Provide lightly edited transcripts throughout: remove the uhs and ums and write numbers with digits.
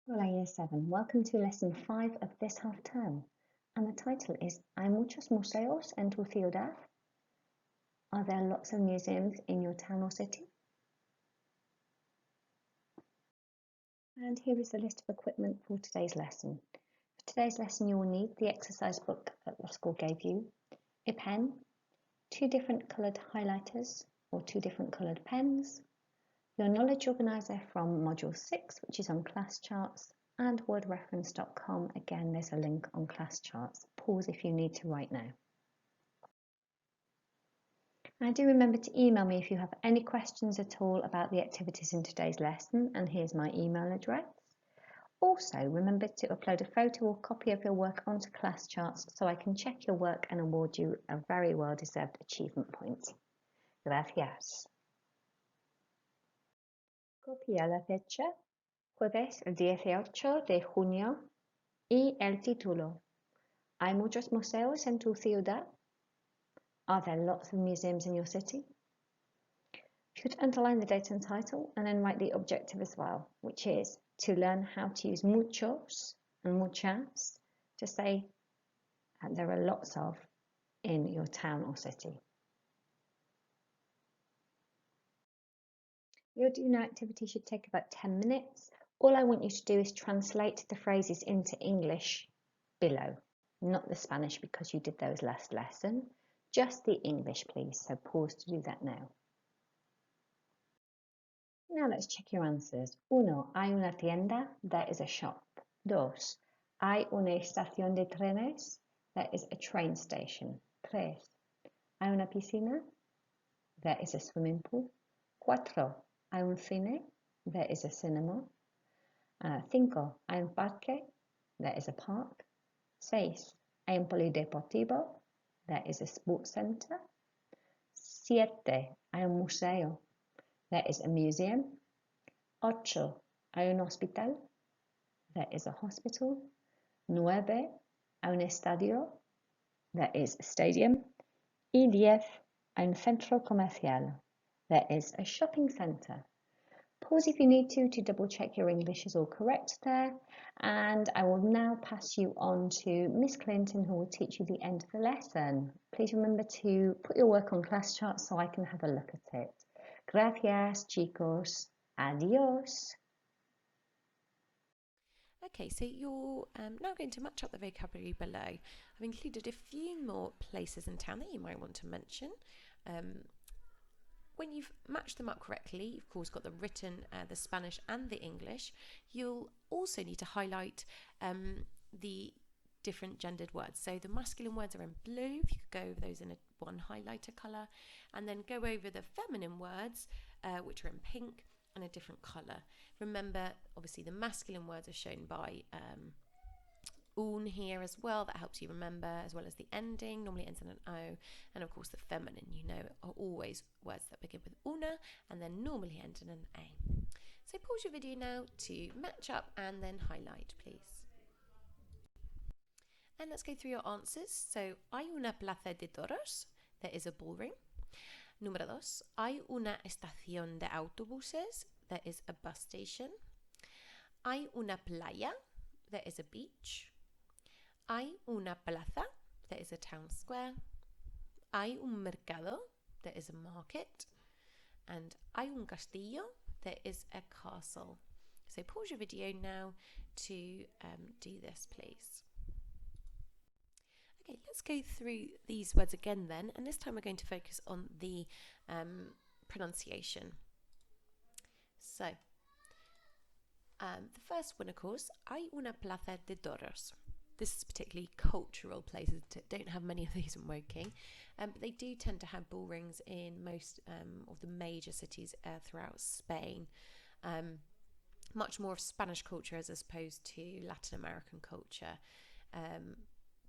Hola Year 7, welcome to lesson 5 of this half term, and the title is ¿Hay muchos museos en tu ciudad? Are there lots of museums in your town or city? And here is the list of equipment for today's lesson. For today's lesson you will need the exercise book that the school gave you, a pen, 2 different coloured highlighters or 2 different coloured pens, your knowledge organiser from module 6 which is on classcharts, and wordreference.com. Again, there's a link on classcharts. Pause if you need to write now. And do remember to email me if you have any questions at all about the activities in today's lesson, and here's my email address. Also, remember to upload a photo or copy of your work onto classcharts so I can check your work and award you a very well-deserved achievement point. Gracias. Copia la fecha, jueves 18 de junio, y el título. ¿Hay muchos museos en tu ciudad? Are there lots of museums in your city? You could underline the date and title and then write the objective as well, which is to learn how to use muchos and muchas to say there are lots of in your town or city. Your do now activity should take about 10 minutes. All I want you to do is translate the phrases into English below, not the Spanish because you did those last lesson. Just the English, please, so pause to do that now. Now let's check your answers. 1. Hay una tienda, there is a shop. 2. Hay una estación de trenes, there is a train station. 3. Hay una piscina, there is a swimming pool. 4. Hay un cine, there is a cinema. 5. Hay un parque, there is a park. 6. Hay un polideportivo, there is a sports center. 7. Hay un museo, there is a museum. 8. Hay un hospital, there is a hospital. 9. Hay un estadio, there is a stadium. Y 10. Hay un centro comercial, there is a shopping center. Pause if you need to double check your English is all correct there. And I will now pass you on to Miss Clinton, who will teach you the end of the lesson. Please remember to put your work on classcharts so I can have a look at it. Gracias, chicos. Adios. Okay, so you're now going to match up the vocabulary below. I've included a few more places in town that you might want to mention. When you've matched them up correctly, you've of course got the written, the Spanish and the English. You'll also need to highlight the different gendered words. So the masculine words are in blue, if you could go over those in one highlighter colour, and then go over the feminine words, which are in pink and a different colour. Remember, obviously the masculine words are shown by un here as well. That helps you remember, as well as the ending. Normally it ends in an O. And of course the feminine, you know, are always words that begin with una and then normally end in an A. So pause your video now to match up and then highlight, please. And let's go through your answers. So, hay una plaza de toros. There is a ballroom. Número 2. Hay una estación de autobuses. There is a bus station. Hay una playa. There is a beach. Hay una plaza. There is a town square. Hay un mercado. There is a market. And hay un castillo. There is a castle. So pause your video now to do this, please. Okay, let's go through these words again then, and this time we're going to focus on the pronunciation. So, the first one, of course, hay una plaza de toros. This is particularly cultural places, don't have many of these in Woking, but they do tend to have bull rings in most of the major cities throughout Spain. Much more of Spanish culture as opposed to Latin American culture.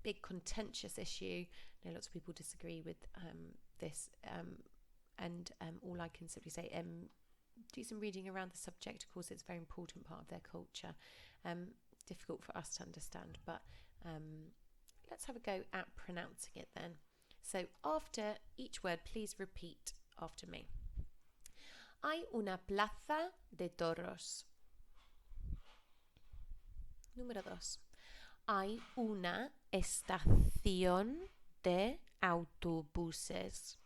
Big contentious issue. I know lots of people disagree with this, and all I can simply say, do some reading around the subject. Of course, it's a very important part of their culture. Difficult for us to understand, but let's have a go at pronouncing it then. So after each word, please repeat after me. Hay una plaza de toros. Número 2. Hay una estación de autobuses.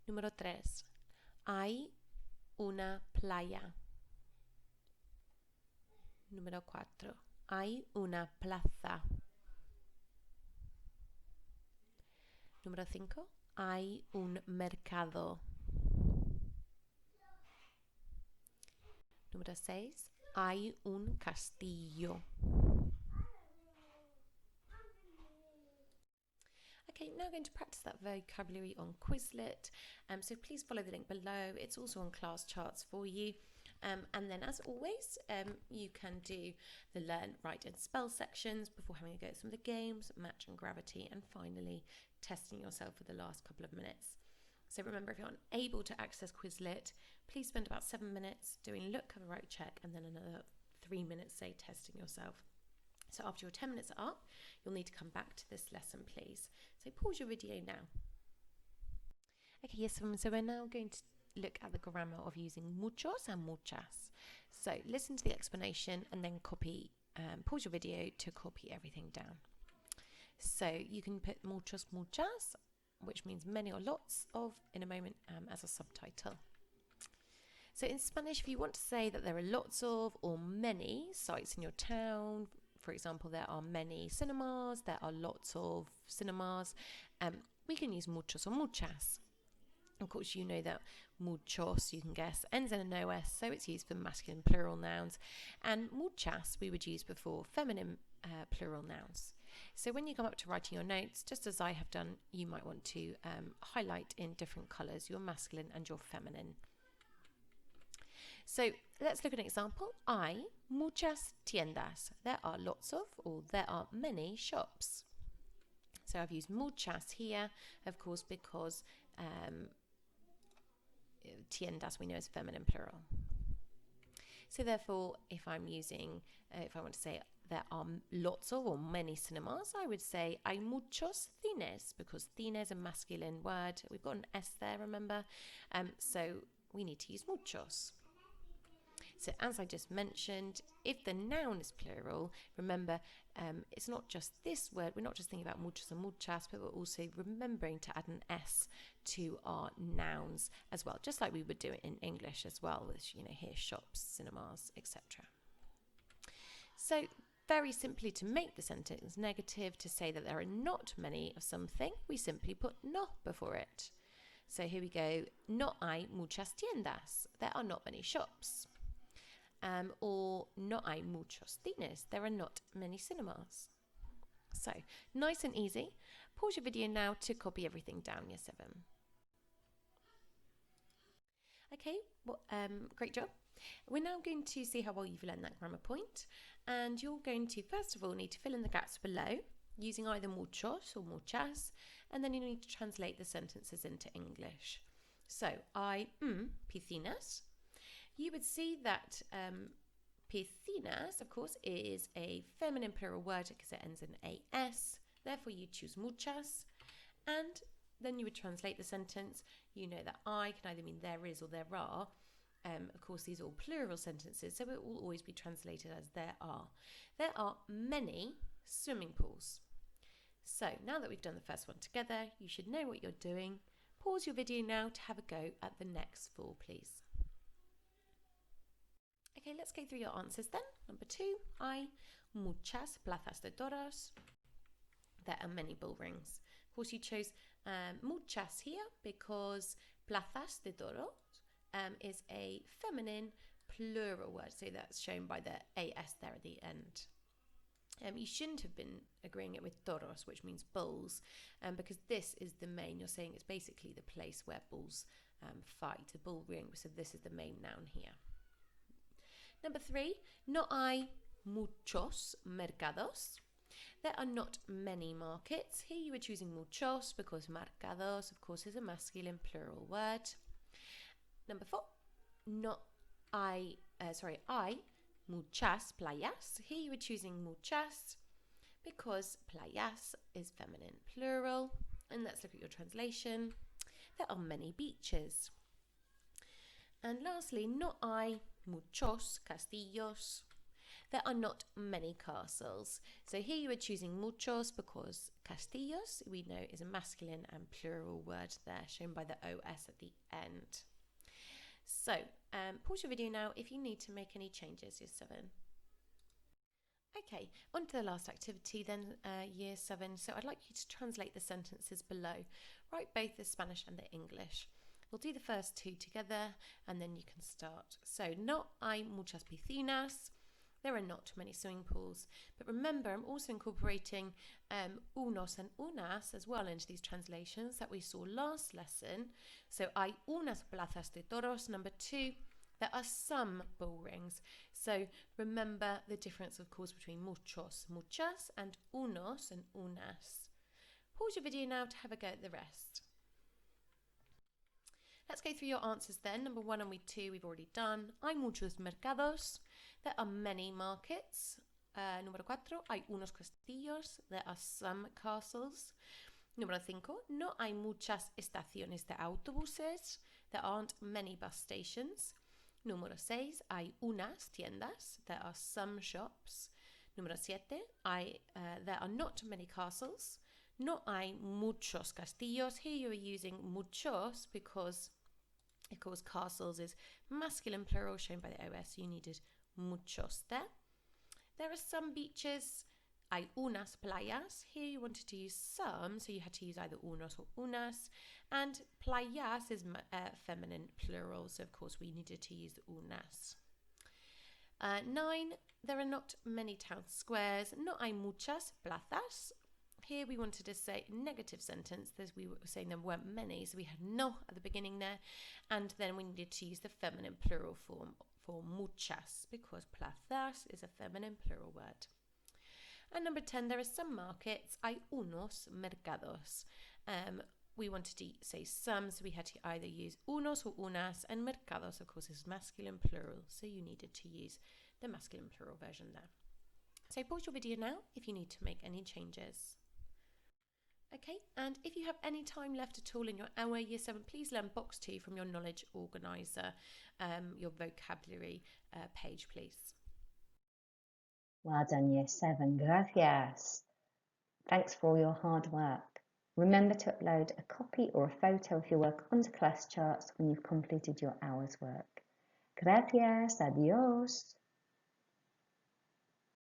Número 3. Hay una playa. Número 4. Hay una plaza. Número 5. Hay un mercado. Número 6. Hay un castillo. Okay, now I'm going to practice that vocabulary on Quizlet. So please follow the link below. It's also on classcharts for you. And then, as always, you can do the learn, write, and spell sections before having a go at some of the games, match and gravity, and finally testing yourself for the last couple of minutes. So remember, if you're unable to access Quizlet, please spend about 7 minutes doing look, cover, write, check, and then another 3 minutes, say, testing yourself. So after your 10 minutes are up, you'll need to come back to this lesson, please. So pause your video now. Okay, yes, so we're now going to look at the grammar of using muchos and muchas. So listen to the explanation and then pause your video to copy everything down. So you can put muchos, muchas, which means many or lots of, in a moment as a subtitle. So in Spanish, if you want to say that there are lots of or many sites in your town, for example, there are many cinemas, there are lots of cinemas, we can use muchos or muchas. Of course, you know that muchos, you can guess, ends in an OS, so it's used for masculine plural nouns. And muchas we would use before feminine plural nouns. So when you come up to writing your notes, just as I have done, you might want to highlight in different colours your masculine and your feminine. So let's look at an example. Hay muchas tiendas. There are lots of, or there are many shops. So I've used muchas here, of course, because tiendas we know is feminine plural. So therefore, if I want to say there are lots of or many cinemas, I would say hay muchos cines, because cine is a masculine word. We've got an S there, remember? So we need to use muchos. So as I just mentioned, if the noun is plural, remember, it's not just this word. We're not just thinking about muchos and muchas, but we're also remembering to add an S to our nouns as well, just like we would do it in English as well, with, here, shops, cinemas, etc. So very simply, to make the sentence negative, to say that there are not many of something, we simply put no before it. So here we go, no hay muchas tiendas. There are not many shops. Or no hay muchos cines. There are not many cinemas. So nice and easy. Pause your video now to copy everything down, year 7. Okay, well, great job. We're now going to see how well you've learned that grammar point, and you're going to first of all need to fill in the gaps below using either muchos or muchas, and then you need to translate the sentences into English. So hay piscinas. You would see that piscinas, of course, is a feminine plural word because it ends in AS. Therefore, you choose muchas. And then you would translate the sentence. You know that I can either mean there is or there are. Of course, these are all plural sentences, so it will always be translated as there are. There are many swimming pools. So now that we've done the first one together, you should know what you're doing. Pause your video now to have a go at the next 4, please. Okay, let's go through your answers then. Number 2, hay muchas plazas de toros. There are many bull rings. Of course, you chose muchas here because plazas de toros is a feminine plural word. So that's shown by the AS there at the end. You shouldn't have been agreeing it with toros, which means bulls, because this is the main. You're saying it's basically the place where bulls fight, a bull ring. So this is the main noun here. Number 3, no hay muchos mercados. There are not many markets. Here you are choosing muchos because mercados, of course, is a masculine plural word. Number 4, hay muchas playas. Here you are choosing muchas because playas is feminine plural. And let's look at your translation. There are many beaches. And lastly, no hay muchos castillos. There are not many castles. So here you are choosing muchos because castillos, we know, is a masculine and plural word there, shown by the OS at the end. So pause your video now if you need to make any changes, year 7. Okay, on to the last activity then, year 7. So I'd like you to translate the sentences below. Write both the Spanish and the English. We'll do the first 2 together and then you can start. So, no hay muchas piscinas. There are not many swimming pools. But remember, I'm also incorporating unos and unas as well into these translations that we saw last lesson. So, hay unas plazas de toros. Number 2, there are some bull rings. So remember the difference, of course, between muchos, muchas and unos and unas. Pause your video now to have a go at the rest. Let's go through your answers then. Number 1 and 2 we've already done. Hay muchos mercados. There are many markets. Número 4, hay unos castillos. There are some castles. Número 5, no hay muchas estaciones de autobuses. There aren't many bus stations. Número 6, hay unas tiendas. There are some shops. Número 7, there are not many castles. No hay muchos castillos. Here you are using muchos because, of course, castles is masculine plural shown by the OS. So you needed muchos there. There are some beaches. Hay unas playas. Here you wanted to use some, so you had to use either unos or unas. And playas is feminine plural, so of course we needed to use unas. 9, there are not many town squares. No hay muchas plazas. Here we wanted to say negative sentence, as we were saying there weren't many, so we had no at the beginning there. And then we needed to use the feminine plural form for muchas, because plazas is a feminine plural word. And number 10, there are some markets. Hay unos mercados. We wanted to say some, so we had to either use unos or unas, and mercados, of course, is masculine plural, so you needed to use the masculine plural version there. So pause your video now if you need to make any changes. Okay, and if you have any time left at all in your hour, year 7, please learn box 2 from your knowledge organiser, your vocabulary page, please. Well done, year 7. Gracias. Thanks for all your hard work. Remember to upload a copy or a photo of your work onto ClassCharts when you've completed your hour's work. Gracias. Adios.